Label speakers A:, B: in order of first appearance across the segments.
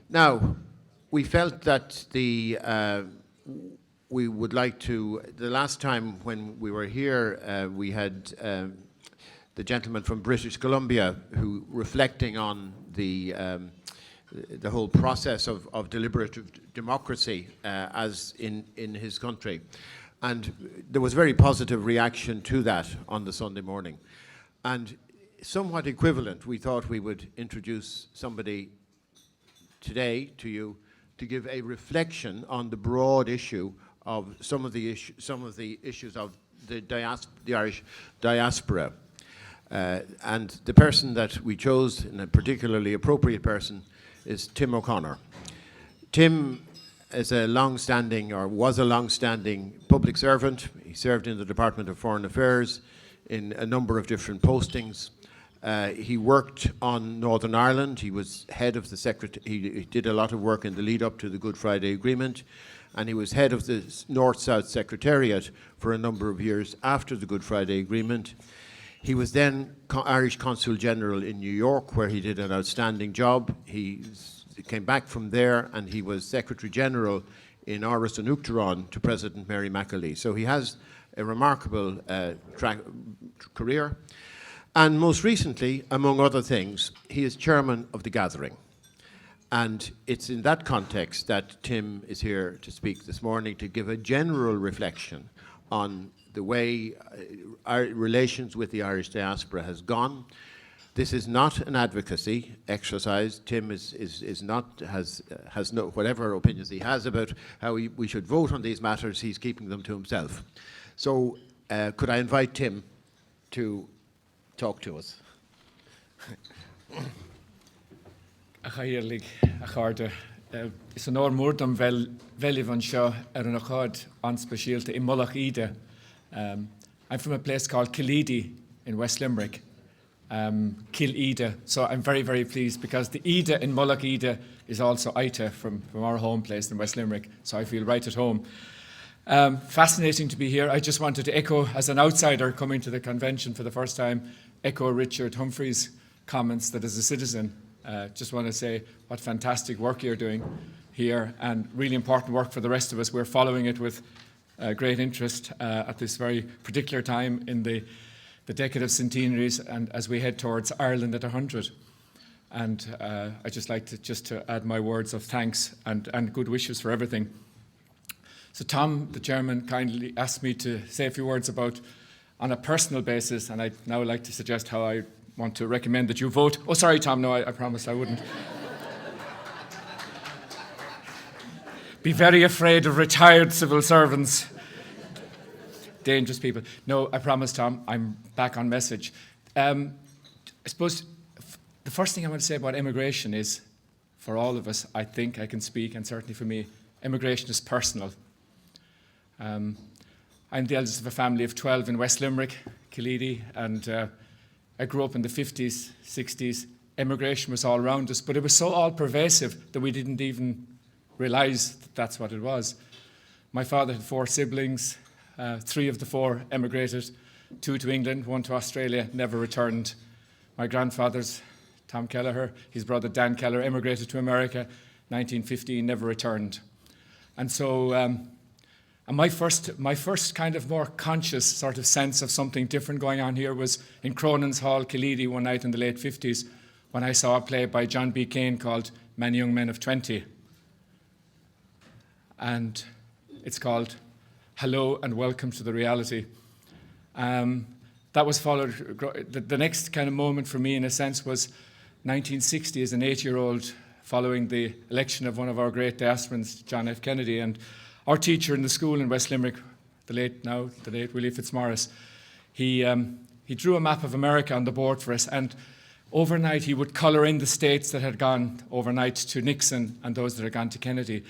A: Now, we felt that we would like to, the last time when we were here, we had the gentleman from British Columbia who, reflecting on the whole process of deliberative democracy as in his country. And there was very positive reaction to that on the Sunday morning. And somewhat equivalent, we thought we would introduce somebody today to you to give a reflection on the broad issue of some of the issues of the Irish diaspora. And the person that we chose, and a particularly appropriate person, is Tim O'Connor. Tim is a long-standing, or was a long-standing public servant. He served in the Department of Foreign Affairs in a number of different postings. He worked on Northern Ireland. He was head of the he did a lot of work in the lead up to the Good Friday Agreement, and he was head of the North-South Secretariat for a number of years after the Good Friday Agreement. He was then Irish Consul General in New York, where he did an outstanding job. He came back from there, and he was Secretary General in Áras an Uachtaráin to President Mary McAlee. So he has a remarkable career. And most recently, among other things, he is chairman of the Gathering. And it's in that context that Tim is here to speak this morning, to give a general reflection on the way our relations with the Irish diaspora has gone. This is not an advocacy exercise. Tim has no, whatever opinions he has about how we should vote on these matters, he's keeping them to himself. So could I invite Tim to talk to us?
B: Is an ormordam velivan shaw an achad on specialty in Mullach Ida. I'm from a place called Killeedy in West Limerick. Kill Ida. So I'm very, very pleased because the Ida in Mullach Ida is also Ita from our home place in West Limerick. So I feel right at home. Fascinating to be here. I just wanted to echo, as an outsider coming to the convention for the first time, echo Richard Humphrey's comments that as a citizen, just want to say what fantastic work you're doing here and really important work for the rest of us. We're following it with great interest at this very particular time in the decade of centenaries and as we head towards Ireland at 100. And I just like to add my words of thanks and good wishes for everything. So Tom, the chairman, kindly asked me to say a few words about, on a personal basis, and I'd now like to suggest how I want to recommend that you vote. Oh, sorry, Tom, no, I promised I wouldn't. Be very afraid of retired civil servants. Dangerous people. No, I promise, Tom, I'm back on message. I suppose the first thing I want to say about immigration is, for all of us, I think I can speak, and certainly for me, immigration is personal. I'm the eldest of a family of 12 in West Limerick, Killeedy, and I grew up in the 50s, 60s. Immigration was all around us, but it was so all-pervasive that we didn't even realise that that's what it was. My father had 4 siblings. 3 of the 4 emigrated, 2 to England, 1 to Australia, never returned. My grandfather's Tom Kelleher, his brother Dan Kelleher, emigrated to America, 1915, never returned. And so and my first kind of more conscious sort of sense of something different going on here was in Cronin's Hall, Killeedy, one night in the late 50s, when I saw a play by John B. Cain called Many Young Men of 20. And it's called Hello and Welcome to the Reality. That was followed, the next kind of moment for me in a sense was 1960 as an 8-year-old following the election of one of our great diasporans, John F. Kennedy, and our teacher in the school in West Limerick, the late Willie Fitzmaurice, he drew a map of America on the board for us, and overnight he would colour in the states that had gone overnight to Nixon and those that had gone to Kennedy.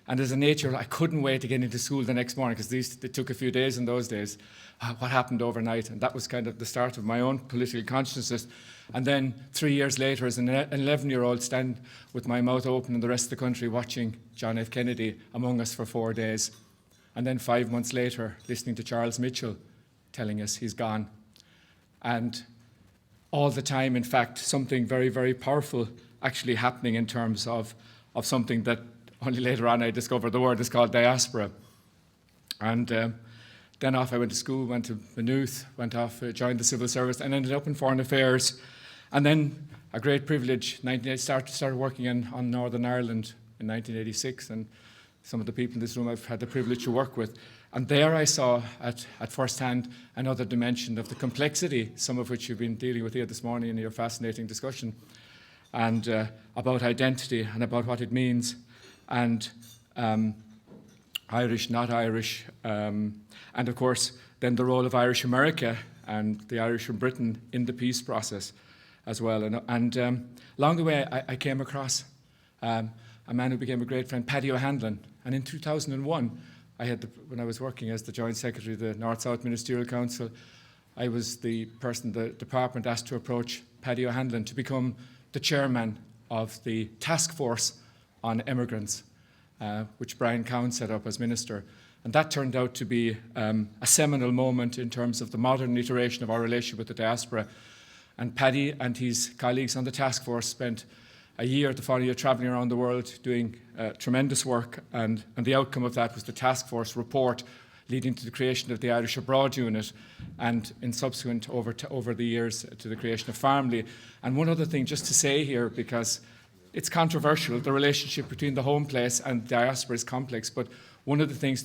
B: And as an 8-year-old, I couldn't wait to get into school the next morning because they took a few days in those days. What happened overnight? And that was kind of the start of my own political consciousness. And then 3 years later, as an 11-year-old, stand with my mouth open in the rest of the country watching John F. Kennedy among us for 4 days. And then 5 months later, listening to Charles Mitchell telling us he's gone. And all the time, in fact, something very, very powerful actually happening in terms of of something that only later on I discovered the word is called Diaspora. And then off I went to school, went to Maynooth, went off, joined the civil service, and ended up in foreign affairs. And then a great privilege, started working on Northern Ireland in 1986, and some of the people in this room I've had the privilege to work with. And there I saw at first hand another dimension of the complexity, some of which you've been dealing with here this morning in your fascinating discussion, and about identity and about what it means, and Irish, not Irish, and of course then the role of Irish America and the Irish from Britain in the peace process as well. And along the way I came across a man who became a great friend, Paddy O'Hanlon. And in 2001, when I was working as the Joint Secretary of the North-South Ministerial Council, I was the person the department asked to approach Paddy O'Hanlon to become the chairman of the task force on immigrants, which Brian Cowan set up as minister. And that turned out to be a seminal moment in terms of the modern iteration of our relationship with the diaspora. And Paddy and his colleagues on the task force spent the following year travelling around the world doing tremendous work, and the outcome of that was the task force report leading to the creation of the Irish Abroad Unit, and in subsequent over the years to the creation of Farmly. And one other thing just to say here, because it's controversial, the relationship between the home place and diaspora is complex, but one of the things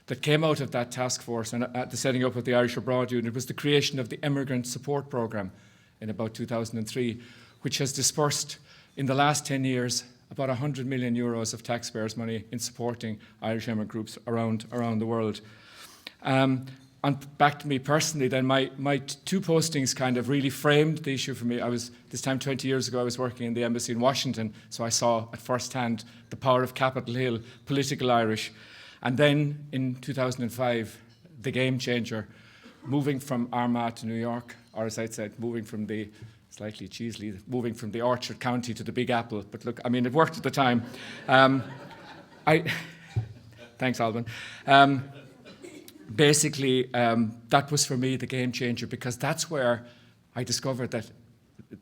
B: that came out of that task force and at the setting up of the Irish Abroad Unit was the creation of the Immigrant Support Programme in about 2003, which has dispersed in the last 10 years about 100 million euros of taxpayers' money in supporting Irish immigrant groups around the world. And back to me personally, then my two postings kind of really framed the issue for me. This time 20 years ago, I was working in the embassy in Washington, so I saw at first hand the power of Capitol Hill, political Irish. And then in 2005, the game changer, moving from Armagh to New York, or as I said, moving from the Orchard County to the Big Apple. But look, I mean, it worked at the time. Thanks, Alban. Basically, that was for me the game changer, because that's where I discovered that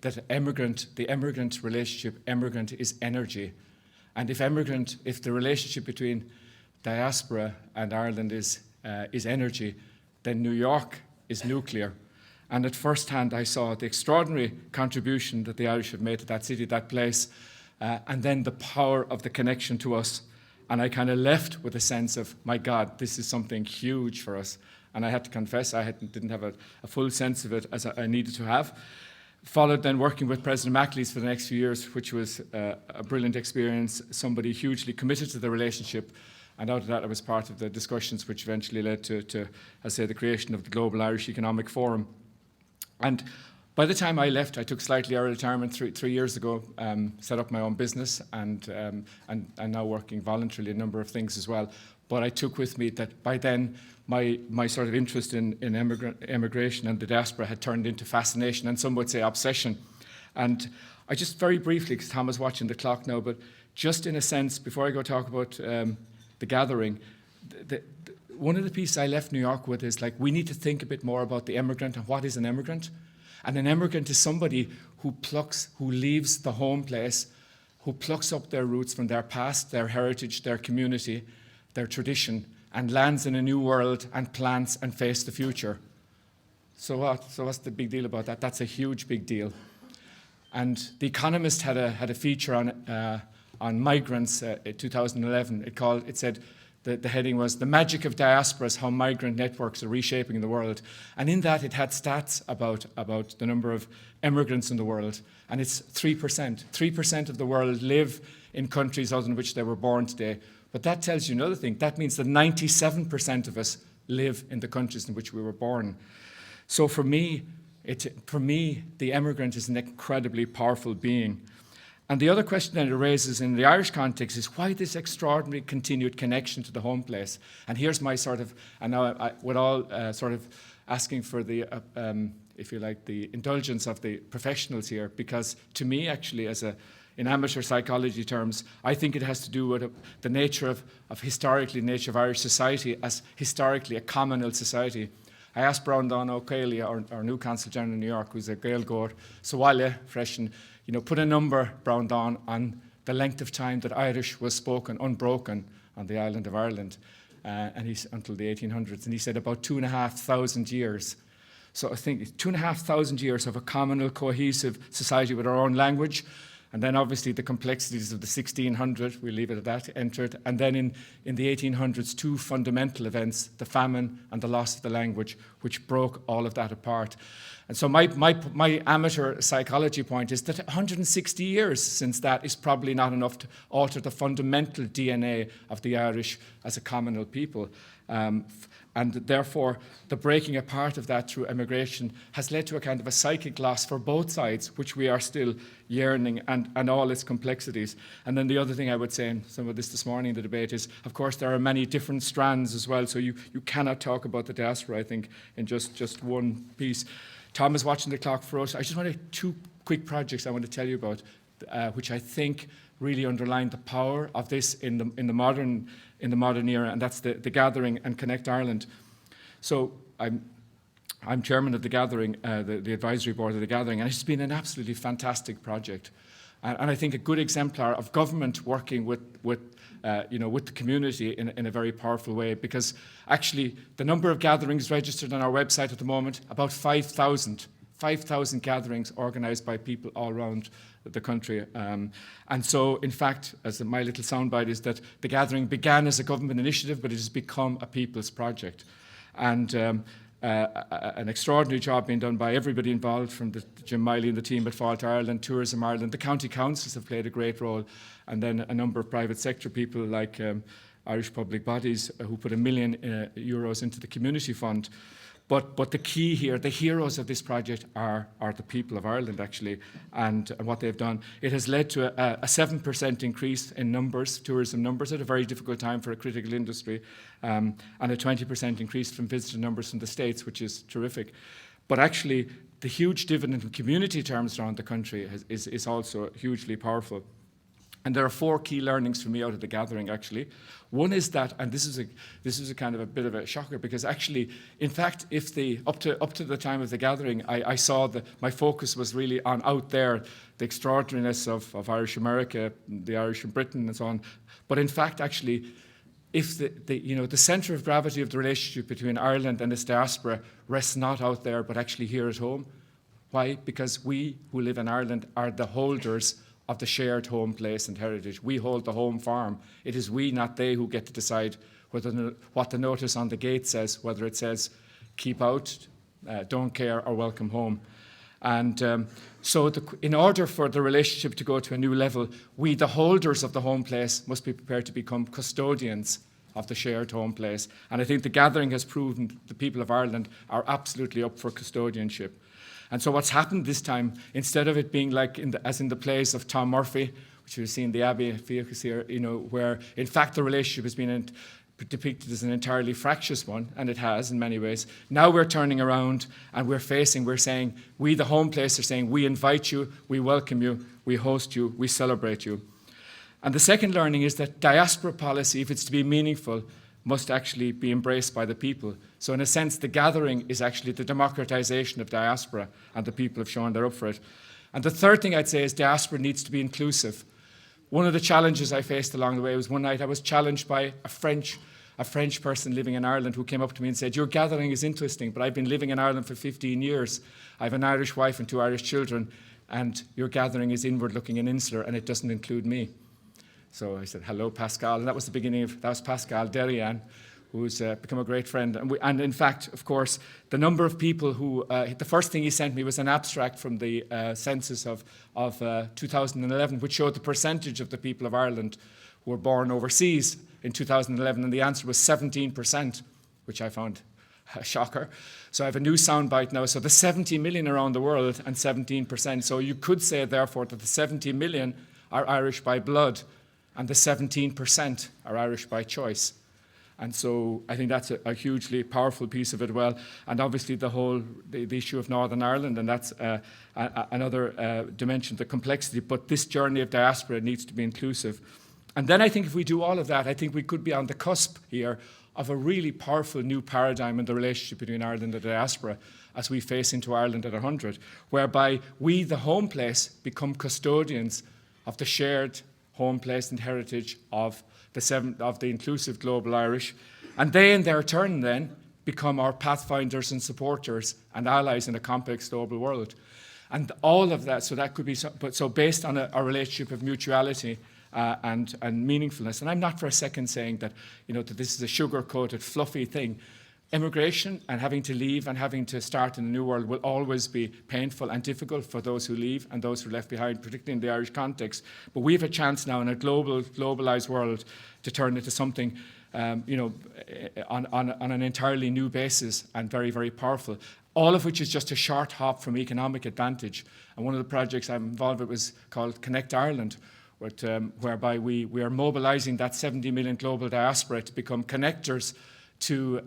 B: the immigrant relationship, immigrant is energy. And if the relationship between diaspora and Ireland is energy, then New York is nuclear. And at first hand, I saw the extraordinary contribution that the Irish have made to that city, that place, and then the power of the connection to us. And I kind of left with a sense of, my God, this is something huge for us. And I had to confess, I didn't have a full sense of it as I needed to have. Followed then working with President Macleys for the next few years, which was a brilliant experience, somebody hugely committed to the relationship. And out of that, I was part of the discussions which eventually led to I say, the creation of the Global Irish Economic Forum. And by the time I left, I took slightly early retirement 3 years ago, set up my own business, and now working voluntarily a number of things as well. But I took with me that by then, my sort of interest in immigration and the diaspora had turned into fascination, and some would say obsession. And I just very briefly, because Tom is watching the clock now, but just in a sense, before I go talk about the gathering, one of the pieces I left New York with is, like, we need to think a bit more about the immigrant and what is an immigrant. And an immigrant is somebody who leaves the home place, who plucks up their roots from their past, their heritage, their community, their tradition, and lands in a new world and plants and face the future. So what? So what's the big deal about that? That's a huge big deal. And The Economist had a feature on migrants in 2011. It said, the heading was, "The Magic of Diasporas, How Migrant Networks Are Reshaping the World." And in that, it had stats about the number of immigrants in the world. And it's 3%. 3% of the world live in countries other than which they were born today. But that tells you another thing. That means that 97% of us live in the countries in which we were born. So for me, the immigrant is an incredibly powerful being. And the other question that it raises in the Irish context is, why this extraordinary continued connection to the home place? And here's my sort of, and now I would all sort of asking for the, if you like, the indulgence of the professionals here, because to me, actually, in amateur psychology terms, I think it has to do with the nature of historically, the nature of Irish society as historically a communal society. I asked Brown Don O'Cailey, our new Consul General in New York, who's a Gael goer, so while freshen, put a number, Brown Don, on the length of time that Irish was spoken unbroken on the island of Ireland, and he's until the 1800s. And he said about 2,500 years. So I think 2,500 years of a communal, cohesive society with our own language. And then obviously the complexities of the 1600, we'll leave it at that, entered. And then in the 1800s, two fundamental events, the famine and the loss of the language, which broke all of that apart. And so my amateur psychology point is that 160 years since that is probably not enough to alter the fundamental DNA of the Irish as a communal people. And therefore, the breaking apart of that through immigration has led to a kind of a psychic loss for both sides, which we are still yearning, and all its complexities. And then the other thing I would say, and some of this morning in the debate, is, of course, there are many different strands as well, so you cannot talk about the diaspora, I think, in just one piece. Tom is watching the clock for us. I just wanted two quick projects I want to tell you about, which I think really underline the power of this in the modern era, and that's the Gathering and Connect Ireland. So I'm chairman of the Gathering, the advisory board of the Gathering, and it's been an absolutely fantastic project, and I think a good exemplar of government working with the community in a very powerful way. Because actually, the number of gatherings registered on our website at the moment, about 5,000 gatherings organised by people all around the country. And so, in fact, as my little soundbite is that the Gathering began as a government initiative, but it has become a people's project. And an extraordinary job being done by everybody involved, from Jim Miley and the team at Fáilte Ireland, Tourism Ireland. The county councils have played a great role, and then a number of private sector people like Irish public bodies who put €1 million into the community fund. But the key here, the heroes of this project are the people of Ireland, actually, and what they've done. It has led to a 7% increase in numbers, tourism numbers, at a very difficult time for a critical industry, and a 20% increase from visitor numbers from the States, which is terrific. But actually, the huge dividend in community terms around the country is also hugely powerful. And there are 4 key learnings for me out of the Gathering, actually. One is that, and this is a kind of a bit of a shocker, because actually, in fact, if up to the time of the Gathering, I saw that my focus was really on out there, the extraordinariness of Irish America, the Irish in Britain, and so on. But in fact, actually, if the centre of gravity of the relationship between Ireland and its diaspora rests not out there, but actually here at home. Why? Because we who live in Ireland are the holders of the shared home place and heritage. We hold the home farm. It is we, not they, who get to decide what the notice on the gate says, whether it says keep out, don't care, or welcome home. And so in order for the relationship to go to a new level, we, the holders of the home place, must be prepared to become custodians of the shared home place. And I think the Gathering has proven the people of Ireland are absolutely up for custodianship. And so what's happened this time, instead of it being like as in the plays of Tom Murphy, which we've seen in the Abbey vehicles here, where in fact the relationship has been depicted as an entirely fractious one, and it has in many ways. Now we're turning around and we're saying, we the home place are saying, we invite you, we welcome you, we host you, we celebrate you. And the second learning is that diaspora policy, if it's to be meaningful, must actually be embraced by the people. So in a sense, the Gathering is actually the democratization of diaspora, and the people have shown they're up for it. And the third thing I'd say is diaspora needs to be inclusive. One of the challenges I faced along the way was one night I was challenged by a French person living in Ireland who came up to me and said, your Gathering is interesting, but I've been living in Ireland for 15 years. I have an Irish wife and 2 Irish children, and your Gathering is inward-looking and insular, and it doesn't include me. So I said, hello, Pascal. And that was the beginning that was Pascal Derian, who's become a great friend. And in fact, of course, the number of people who, the first thing he sent me was an abstract from the census of 2011, which showed the percentage of the people of Ireland who were born overseas in 2011. And the answer was 17%, which I found a shocker. So I have a new soundbite now. So the 70 million around the world and 17%. So you could say, therefore, that the 70 million are Irish by blood, and the 17% are Irish by choice. And so I think that's a hugely powerful piece of it. Well, and obviously the issue of Northern Ireland, and that's another dimension, the complexity. But this journey of diaspora needs to be inclusive. And then I think if we do all of that, I think we could be on the cusp here of a really powerful new paradigm in the relationship between Ireland and the diaspora as we face into Ireland at 100, whereby we, the home place, become custodians of the shared home place and heritage of the inclusive global Irish. And they, in their turn, then, become our pathfinders and supporters and allies in a complex global world. And all of that, so that could be, so based on a relationship of mutuality and meaningfulness. And I'm not for a second saying that, that this is a sugar-coated, fluffy thing. Immigration and having to leave and having to start in a new world will always be painful and difficult for those who leave and those who are left behind, particularly in the Irish context. But we have a chance now in a globalized world to turn it into something, on an entirely new basis and very, very powerful. All of which is just a short hop from economic advantage. And one of the projects I'm involved with was called Connect Ireland, whereby we are mobilizing that 70 million global diaspora to become connectors to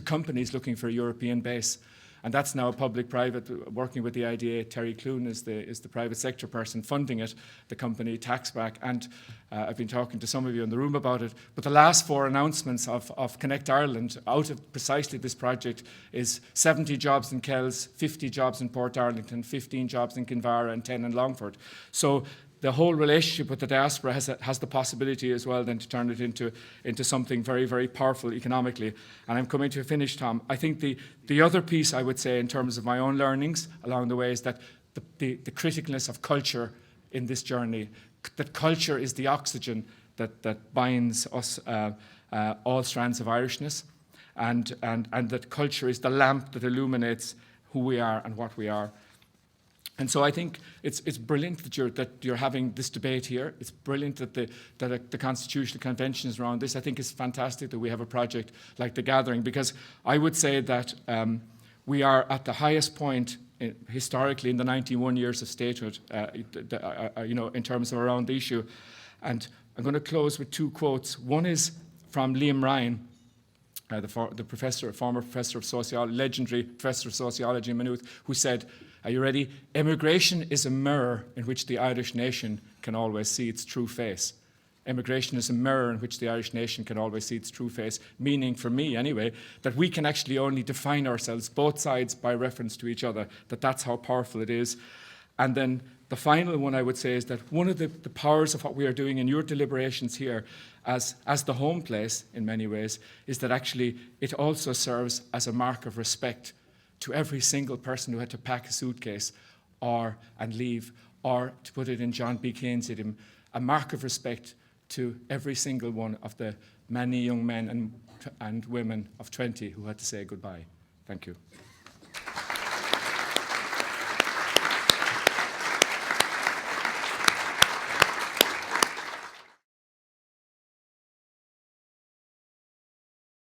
B: companies looking for a European base. And that's now a public-private, working with the IDA. Terry Clune is the private sector person funding it, the company Taxback. And I've been talking to some of you in the room about it. But the last 4 announcements of Connect Ireland out of precisely this project is 70 jobs in Kells, 50 jobs in Port Arlington, 15 jobs in Kinvara and 10 in Longford. So the whole relationship with the diaspora has the possibility as well then to turn it into something very, very powerful economically. And I'm coming to a finish, Tom. I think the other piece I would say in terms of my own learnings along the way is that the criticalness of culture in this journey, that culture is the oxygen that binds us, all strands of Irishness, and that culture is the lamp that illuminates who we are and what we are. And so I think it's brilliant that you're having this debate here. It's brilliant that the Constitutional Convention is around this. I think it's fantastic that we have a project like The Gathering, because I would say that we are at the highest point historically in the 91 years of statehood, in terms of around the issue. And I'm going to close with 2 quotes. One is from Liam Ryan, the former professor of sociology, legendary professor of sociology in Maynooth, who said, are you ready? Immigration is a mirror in which the Irish nation can always see its true face. Immigration is a mirror in which the Irish nation can always see its true face, meaning, for me anyway, that we can actually only define ourselves, both sides, by reference to each other, that's how powerful it is. And then the final one I would say is that one of the powers of what we are doing in your deliberations here as the home place in many ways is that actually it also serves as a mark of respect to every single person who had to pack a suitcase and leave, or to put it in John B. Kane's idiom, a mark of respect to every single one of the many young men and women of 20 who had to say goodbye. Thank you.